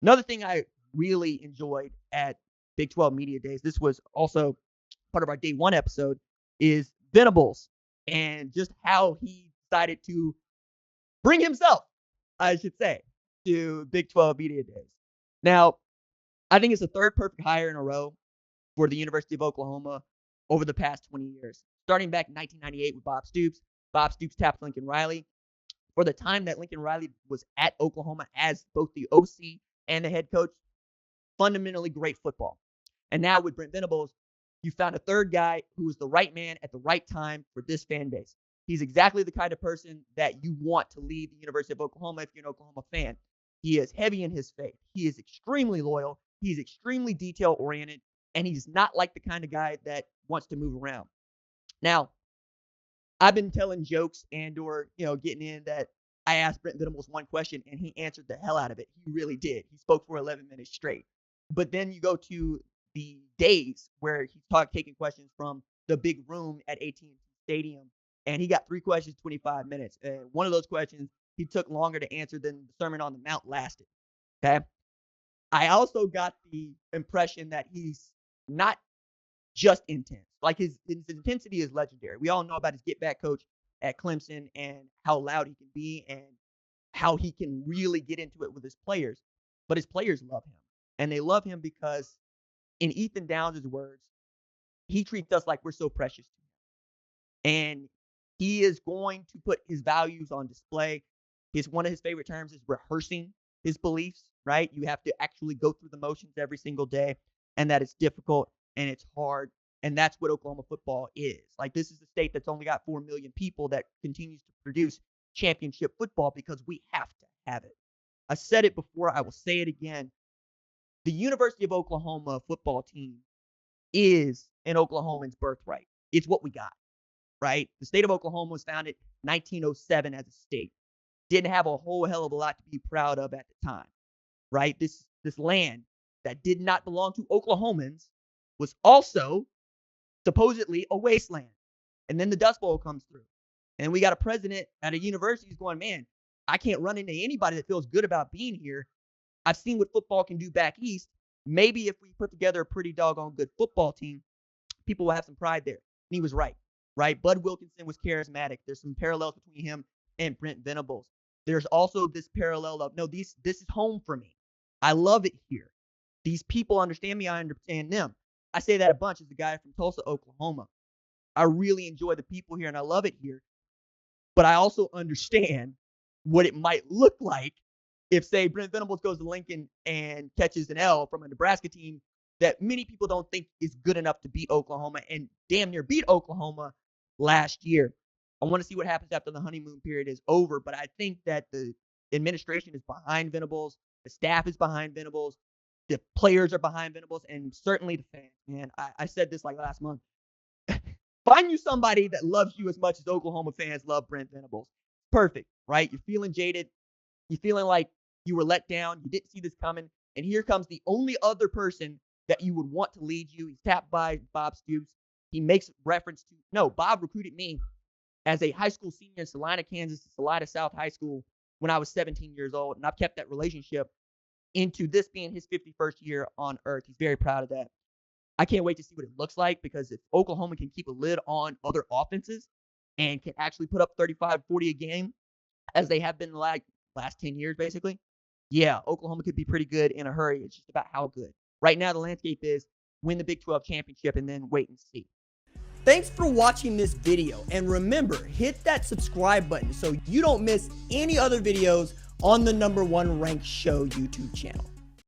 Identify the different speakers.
Speaker 1: Another thing I really enjoyed at Big 12 Media Days, this was also part of our day one episode, is Venables and just how he decided to bring himself, I should say, to Big 12 Media Days. Now, I think it's the third perfect hire in a row for the University of Oklahoma over the past 20 years. Starting back in 1998 with Bob Stoops. Bob Stoops tapped Lincoln Riley. For the time that Lincoln Riley was at Oklahoma as both the OC and the head coach, fundamentally great football. And now with Brent Venables, you found a third guy who was the right man at the right time for this fan base. He's exactly the kind of person that you want to lead the University of Oklahoma if you're an Oklahoma fan. He is heavy in his faith. He is extremely loyal. He's extremely detail-oriented, and he's not like the kind of guy that wants to move around. Now, I've been telling jokes and/or getting in that I asked Brent Venables one question, and he answered the hell out of it. He really did. He spoke for 11 minutes straight. But then you go to the days where he's taking questions from the big room at AT&T Stadium, and he got 3 questions, 25 minutes. And one of those questions he took longer to answer than the Sermon on the Mount lasted. Okay. I also got the impression that he's not just intense. Like his intensity is legendary. We all know about his get back coach at Clemson and how loud he can be and how he can really get into it with his players. But his players love him. And they love him because, in Ethan Downs' words, he treats us like we're so precious to him. And he is going to put his values on display. One of his favorite terms is rehearsing his beliefs, right? You have to actually go through the motions every single day, and that it's difficult and it's hard. And that's what Oklahoma football is. Like, this is a state that's only got 4 million people that continues to produce championship football because we have to have it. I said it before. I will say it again. The University of Oklahoma football team is an Oklahoman's birthright. It's what we got, right? The state of Oklahoma was founded 1907 as a state. Didn't have a whole hell of a lot to be proud of at the time, right? This land that did not belong to Oklahomans was also supposedly a wasteland. And then the Dust Bowl comes through. And we got a president at a university who's going, man, I can't run into anybody that feels good about being here. I've seen what football can do back east. Maybe if we put together a pretty doggone good football team, people will have some pride there. And he was right? Bud Wilkinson was charismatic. There's some parallels between him and Brent Venables. There's also this parallel of, no, this is home for me. I love it here. These people understand me. I understand them. I say that a bunch as a guy from Tulsa, Oklahoma. I really enjoy the people here, and I love it here. But I also understand what it might look like if, say, Brent Venables goes to Lincoln and catches an L from a Nebraska team that many people don't think is good enough to beat Oklahoma and damn near beat Oklahoma last year. I want to see what happens after the honeymoon period is over, but I think that the administration is behind Venables. The staff is behind Venables. The players are behind Venables, and certainly the fans, man. I said this like last month. Find you somebody that loves you as much as Oklahoma fans love Brent Venables. Perfect, right? You're feeling jaded. You're feeling like you were let down. You didn't see this coming. And here comes the only other person that you would want to lead you. He's tapped by Bob Stoops. He makes reference to, no, Bob recruited me as a high school senior in Salina, Kansas, to Salina South High School when I was 17 years old. And I've kept that relationship into this being his 51st year on earth. He's very proud of that. I can't wait to see what it looks like, because if Oklahoma can keep a lid on other offenses and can actually put up 35, 40 a game, as they have been the last 10 years, basically, yeah, Oklahoma could be pretty good in a hurry. It's just about how good. Right now, the landscape is win the Big 12 championship and then wait and see. Thanks for watching this video. And remember, hit that subscribe button so you don't miss any other videos on the #1 ranked show YouTube channel.